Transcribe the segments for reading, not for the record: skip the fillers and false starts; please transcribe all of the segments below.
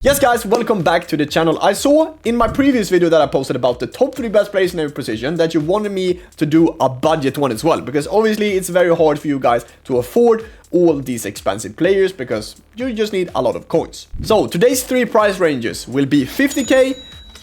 Yes guys, welcome back to the channel. I saw in my previous video that I posted about the top 3 best players in every position that you wanted me to do a budget one as well, because obviously it's very hard for you guys to afford all these expensive players because you just need a lot of coins. So today's 3 price ranges will be 50k,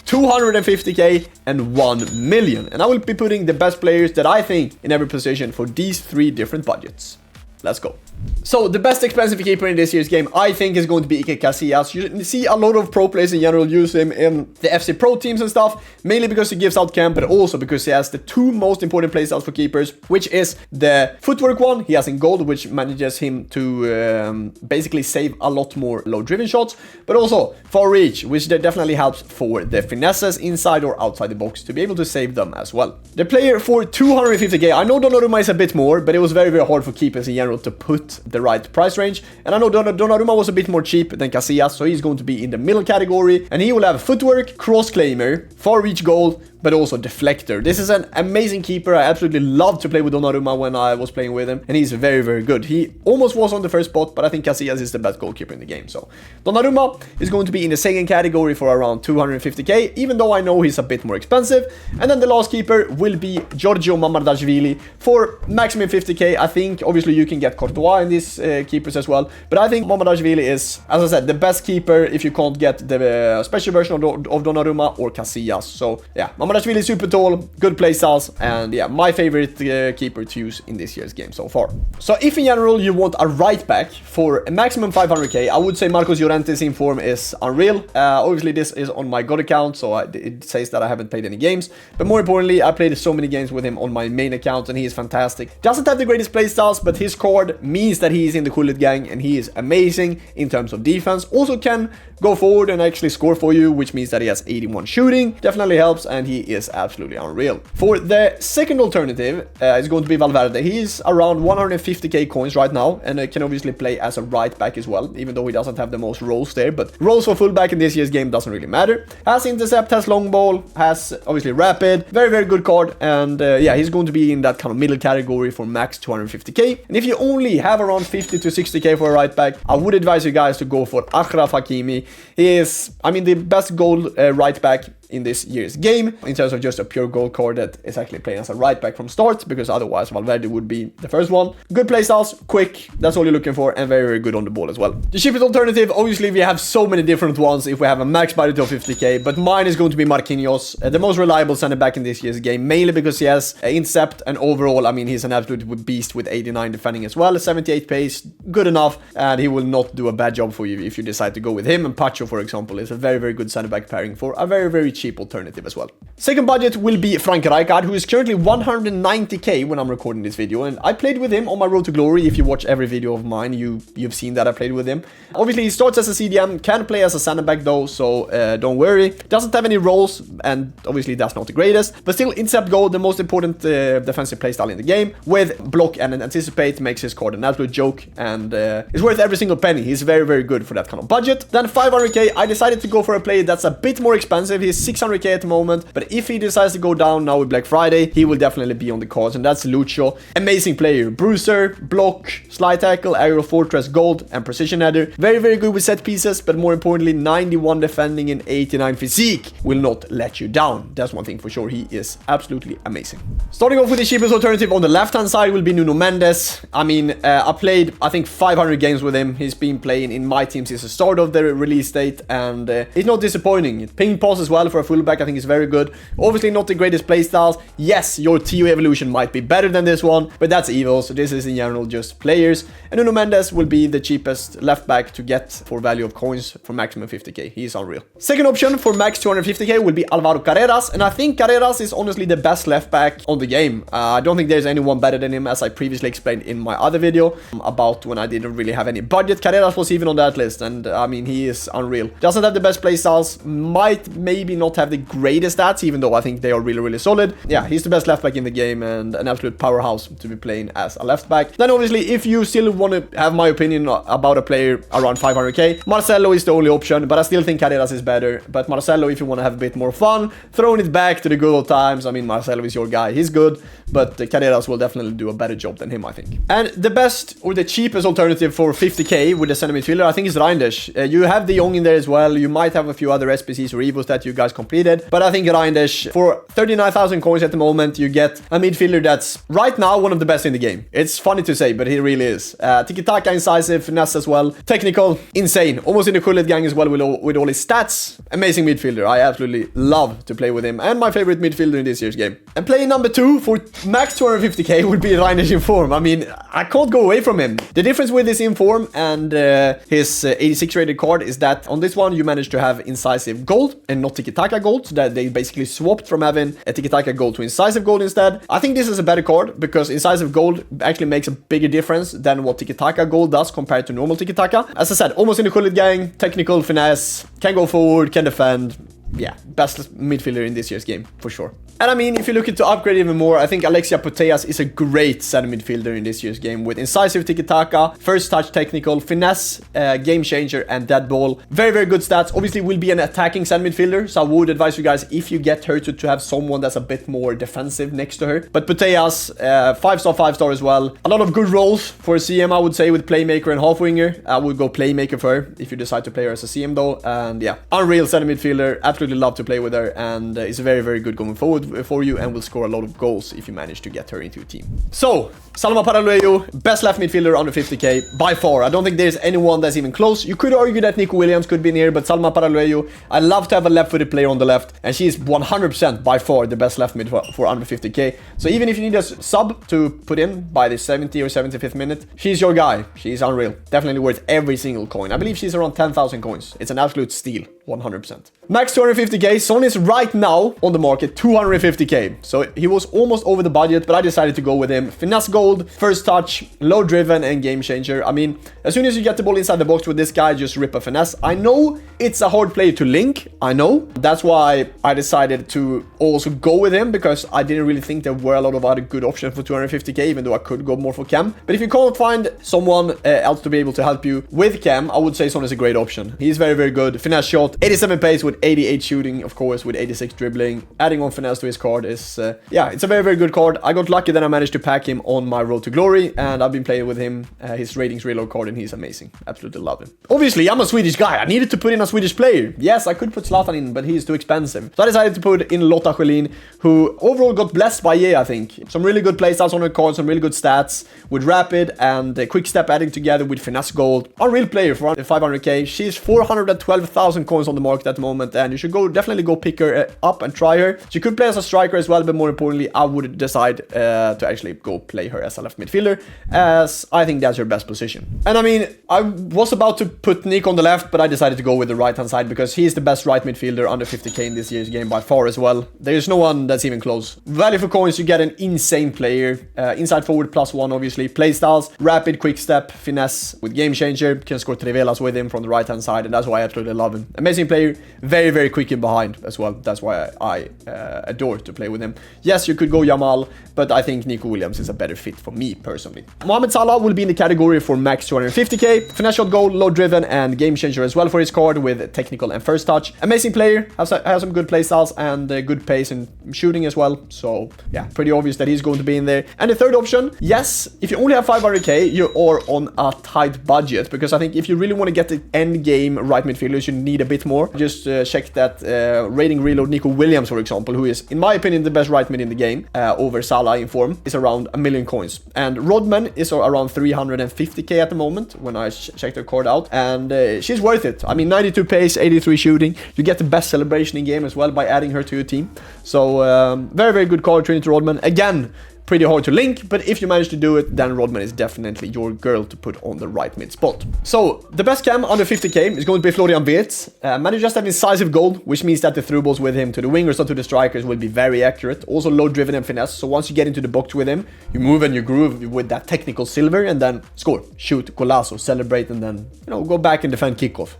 250k and 1 million, and I will be putting the best players that I think in every position for these 3 different budgets. Let's go. So the best expensive keeper in this year's game, I think, is going to be Iker Casillas. You see a lot of pro players in general use him in the FC Pro teams and stuff, mainly because he gives out camp, but also because he has the 2 most important playstyles for keepers, which is the footwork one he has in gold, which manages him to basically save a lot more low-driven shots, but also far reach, which definitely helps for the finesses inside or outside the box to be able to save them as well. The player for 250k, I know Donnarumma is a bit more, but it was very hard for keepers in general to put the right price range, and I know Donnarumma was a bit more cheap than Casillas, so he's going to be in the middle category, and he will have footwork, cross claimer, far reach goal, but also deflector. This is an amazing keeper. I absolutely love to play with Donnarumma when I was playing with him, and he's very good. He almost was on the first spot, but I think Casillas is the best goalkeeper in the game. So Donnarumma is going to be in the second category for around 250k, even though I know he's a bit more expensive. And then the last keeper will be Giorgio Mamardashvili for maximum 50k. I think obviously you can get Courtois in these keepers as well, but I think Mamardashvili is, as I said, the best keeper if you can't get the special version of Donnarumma or Casillas. So yeah, Mamardashvili is super tall, good playstyles, and yeah, my favorite keeper to use in this year's game so far. So if in general you want a right back for a maximum 500k, I would say Marcos Llorente's in form is unreal. Obviously this is on my God account, so it says that I haven't played any games, but more importantly, I played so many games with him on my main account, and he is fantastic. Doesn't have the greatest playstyles, but his card means that he is in the Gullit gang, and he is amazing in terms of defense. Also can go forward and actually score for you, which means that he has 81 shooting. Definitely helps, and he is absolutely unreal. For the second alternative, it's going to be Valverde. He is around 150k coins right now, and can obviously play as a right back as well, even though he doesn't have the most roles there, but roles for fullback in this year's game doesn't really matter. Has intercept, has long ball, has obviously rapid, very good card, and yeah, he's going to be in that kind of middle category for max 250k. And if you only have around 50 to 60k for a right back, I would advise you guys to go for Achraf Hakimi. He is, I mean, the best goal right back in this year's game in terms of just a pure goal card that is actually playing as a right back from start, because otherwise Valverde would be the first one. Good playstyles, quick, that's all you're looking for, and very good on the ball as well. The cheapest alternative, obviously we have so many different ones if we have a max budget of 50k, but mine is going to be Marquinhos, the most reliable center back in this year's game, mainly because he has intercept, and overall, I mean, he's an absolute beast with 89 defending as well, 78 pace, good enough, and he will not do a bad job for you if you decide to go with him. And Pacho, for example, is a very good center back pairing for a very cheap alternative as well. Second budget will be Frank Rijkaard, who is currently 190k when I'm recording this video, and I played with him on my road to glory. If you watch every video of mine, you've seen that I played with him. Obviously he starts as a CDM, can play as a center back though, so don't worry. Doesn't have any roles, and obviously that's not the greatest, but still intercept goal, the most important defensive playstyle in the game, with block and anticipate, makes his card an absolute joke, and it's worth every single penny. He's very good for that kind of budget. Then 500k, I decided to go for a player that's a bit more expensive. He's 600k at the moment, but if he decides to go down now with Black Friday, he will definitely be on the cards, and that's Lucho. Amazing player, bruiser, block, slide tackle, aerial fortress, gold, and precision header. Very good with set pieces, but more importantly, 91 defending and 89 physique will not let you down. That's one thing for sure. He is absolutely amazing. Starting off with the cheapest alternative on the left-hand side will be Nuno Mendes. I mean, I played, I think, 500 games with him. He's been playing in my team since the start of the release date, and he's not disappointing. Ping pass as well for a fullback, I think is very good. Obviously not the greatest playstyles. Yes, your TO evolution might be better than this one, but that's evil, so this is in general just players. And Nuno Mendes will be the cheapest left back to get for value of coins for maximum 50k. He is unreal. Second option for max 250k will be Alvaro Carreras, and I think Carreras is honestly the best left back on the game. I don't think there's anyone better than him, as I previously explained in my other video about when I didn't really have any budget. Carreras was even on that list, and I mean, he is unreal. Doesn't have the best playstyles, might maybe not not have the greatest stats, even though I think they are really, really solid. Yeah, he's the best left back in the game and an absolute powerhouse to be playing as a left back. Then obviously, if you still want to have my opinion about a player around 500k, Marcelo is the only option, but I still think Carreras is better. But Marcelo, if you want to have a bit more fun, throwing it back to the good old times, I mean, Marcelo is your guy. He's good, but Carreras will definitely do a better job than him, I think. And the best or the cheapest alternative for 50k with the center midfielder, I think is Reinders. You have De Jong in there as well. You might have a few other SPCs or Evos that you guys completed, but I think Reinders, for 39,000 coins at the moment, you get a midfielder that's right now one of the best in the game. It's funny to say, but he really is. Tiki-taka, incisive, finesse as well. Technical, insane. Almost in the Kullet gang as well with all his stats. Amazing midfielder. I absolutely love to play with him, and my favorite midfielder in this year's game. And playing number 2 for max 250k would be Reinders in form. I mean, I can't go away from him. The difference with his in form and his 86 rated card is that on this one you manage to have incisive gold and not tiki-taka gold, so that they basically swapped from having a tiki-taka gold to incisive gold instead. I think this is a better card because incisive gold actually makes a bigger difference than what tiki-taka gold does compared to normal tiki-taka. As I said, almost in the Kullet gang, technical, finesse, can go forward, can defend. Yeah, best midfielder in this year's game, for sure. And I mean, if you're looking to upgrade even more, I think Alexia Putellas is a great center midfielder in this year's game with incisive tiki-taka, first touch technical, finesse, game changer, and dead ball. Very, very good stats. Obviously, will be an attacking center midfielder, so I would advise you guys, if you get her, to have someone that's a bit more defensive next to her. But Putellas, 5-star, 5-star as well. A lot of good roles for a CM, I would say, with playmaker and half-winger. I would go playmaker for her if you decide to play her as a CM though. And yeah, unreal center midfielder. Absolutely love to play with her, and is very, very good going forward for you and will score a lot of goals if you manage to get her into your team. So, Salma Paralluello, best left midfielder under 50k by far. I don't think there's anyone that's even close. You could argue that Nico Williams could be in here, but Salma Paralluello, I love to have a left-footed player on the left, and she is 100% by far the best left mid for under 50k. So even if you need a sub to put in by the 70 or 75th minute, she's your guy. She's unreal. Definitely worth every single coin. I believe she's around 10,000 coins. It's an absolute steal. 100%. Max 250k. Son is right now on the market 250k. So he was almost over the budget, but I decided to go with him. Finesse gold, first touch, low driven, and game changer. I mean, as soon as you get the ball inside the box with this guy, just rip a finesse. I know it's a hard player to link. I know. That's why I decided to also go with him, because I didn't really think there were a lot of other good options for 250k, even though I could go more for Cam. But if you can't find someone else to be able to help you with Cam, I would say Son is a great option. He's very, very good. Finesse shot, 87 pace with 88 shooting, of course, with 86 dribbling. Adding on finesse to his card is, yeah, it's a very, very good card. I got lucky that I managed to pack him on my road to glory, and I've been playing with him. His ratings reload card, and he's amazing. Absolutely love him. Obviously, I'm a Swedish guy. I needed to put in a Swedish player. Yes, I could put Zlatan in, but he's too expensive. So I decided to put in Lotta Schelin, who overall got blessed by EA, I think. Some really good playstats on her card, some really good stats with rapid and quick step adding together with finesse gold. Unreal player for 500k. She's 412,000 coins on the market at the moment, and you should definitely go pick her up and try her. She could play as a striker as well, but more importantly, I would decide to actually go play her as a left midfielder, as I think that's her best position. And I mean, I was about to put Nick on the left, but I decided to go with the right hand side because he's the best right midfielder under 50k in this year's game by far as well. There's no one that's even close. Value for coins, you get an insane player. Inside forward +1, obviously. Playstyles, rapid, quick step, finesse with game changer. Can score trivelas with him from the right hand side, and that's why I absolutely love him. Amazing player. Very, very quick in behind as well. That's why I adore to play with him. Yes, you could go Jamal, but I think Nico Williams is a better fit for me personally. Mohamed Salah will be in the category for max 250k. Finesse shot goal, low driven, and game changer as well for his card with technical and first touch. Amazing player, has some good playstyles and good pace and shooting as well. So yeah, pretty obvious that he's going to be in there. And the third option, yes, if you only have 500k, you are on a tight budget, because I think if you really want to get the end game right midfielders, you need a bit more. Just check that rating reload Nico Williams, for example, who is, in my opinion, the best right mid in the game, over Salah in form, is around 1 million coins. And Rodman is around 350k at the moment when I checked her card out, and she's worth it. I mean, 92 pace, 83 shooting. You get the best celebration in game as well by adding her to your team. So very, very good card, Trinity Rodman. Again, pretty hard to link, but if you manage to do it, then Rodman is definitely your girl to put on the right mid spot. So the best cam under 50k is going to be Florian Wirtz. Man, just have incisive gold, which means that the through balls with him to the wingers or to the strikers will be very accurate. Also low driven and finesse, so once you get into the box with him, you move and you groove with that technical silver, and then score, shoot, golazo, celebrate, and then, you know, go back and defend kickoff.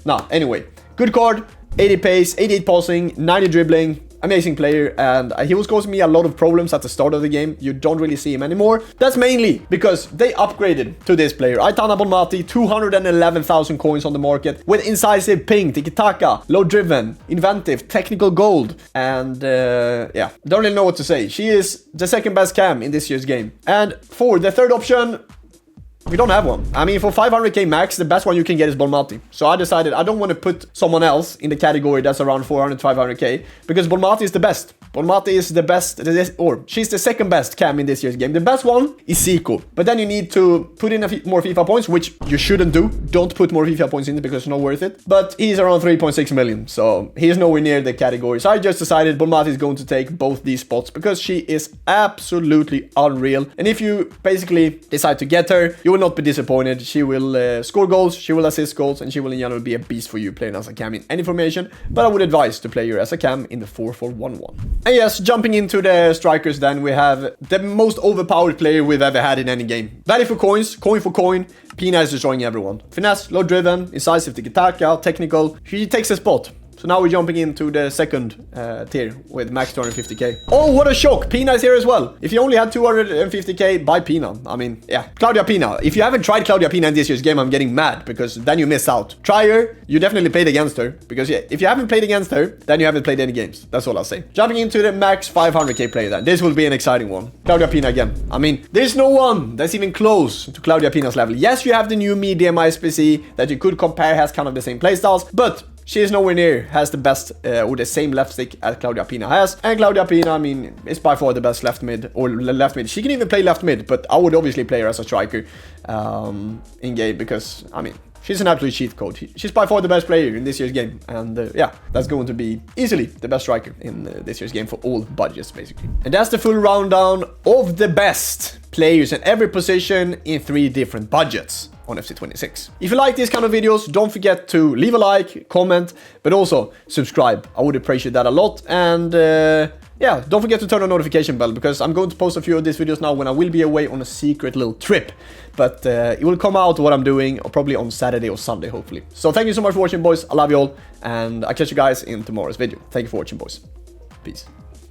Nah, anyway, good card. 80 pace, 88 passing, 90 dribbling. Amazing player, and he was causing me a lot of problems at the start of the game. You don't really see him anymore. That's mainly because they upgraded to this player. Aitana Bonmati, 211,000 coins on the market with incisive ping, tiki-taka, low driven, inventive, technical gold, and yeah, don't really know what to say. She is the second best cam in this year's game. And for the third option, we don't have one. I mean, for 500k max, the best one you can get is Bonmati. So I decided I don't want to put someone else in the category that's around 400, 500k, because Bonmati is the best. Bonmati is the best, or she's the second best cam in this year's game. The best one is Zico, but then you need to put in more FIFA points, which you shouldn't do. Don't put more FIFA points in it because it's not worth it. But he's around 3.6 million, so he's nowhere near the category. So I just decided Bonmati is going to take both these spots because she is absolutely unreal. And if you basically decide to get her, you will not be disappointed. She will score goals, she will assist goals, and she will in general be a beast for you playing as a cam in any formation. But I would advise to play her as a cam in the 4-4-1-1. And yes, jumping into the strikers, then we have the most overpowered player we've ever had in any game. Value for coins, coin for coin. Pina is destroying everyone. Finesse, low driven, incisive, tiki-taka, technical. She takes a spot. So now we're jumping into the second tier with max 250k. Oh, what a shock! Pina is here as well. If you only had 250k, buy Pina. I mean, yeah. Claudia Pina. If you haven't tried Claudia Pina in this year's game, I'm getting mad because then you miss out. Try her. You definitely played against her because yeah, if you haven't played against her, then you haven't played any games. That's all I'll say. Jumping into the max 500k player then. This will be an exciting one. Claudia Pina again. I mean, there's no one that's even close to Claudia Pina's level. Yes, you have the new medium ISPC that you could compare, has kind of the same playstyles, but she is nowhere near has the best or the same left stick as Claudia Pina has. And Claudia Pina, I mean, is by far the best left mid or left mid. She can even play left mid, but I would obviously play her as a striker in game because, I mean, she's an absolute cheat code. She's by far the best player in this year's game. And yeah, that's going to be easily the best striker in this year's game for all budgets, basically. And that's the full rundown of the best players in every position in 3 different budgets on FC26. If you like these kind of videos, don't forget to leave a like, comment, but also subscribe. I would appreciate that a lot. And yeah, don't forget to turn on notification bell because I'm going to post a few of these videos now when I will be away on a secret little trip. But it will come out what I'm doing or probably on Saturday or Sunday, hopefully. So thank you so much for watching, boys. I love you all. And I'll catch you guys in tomorrow's video. Thank you for watching, boys. Peace.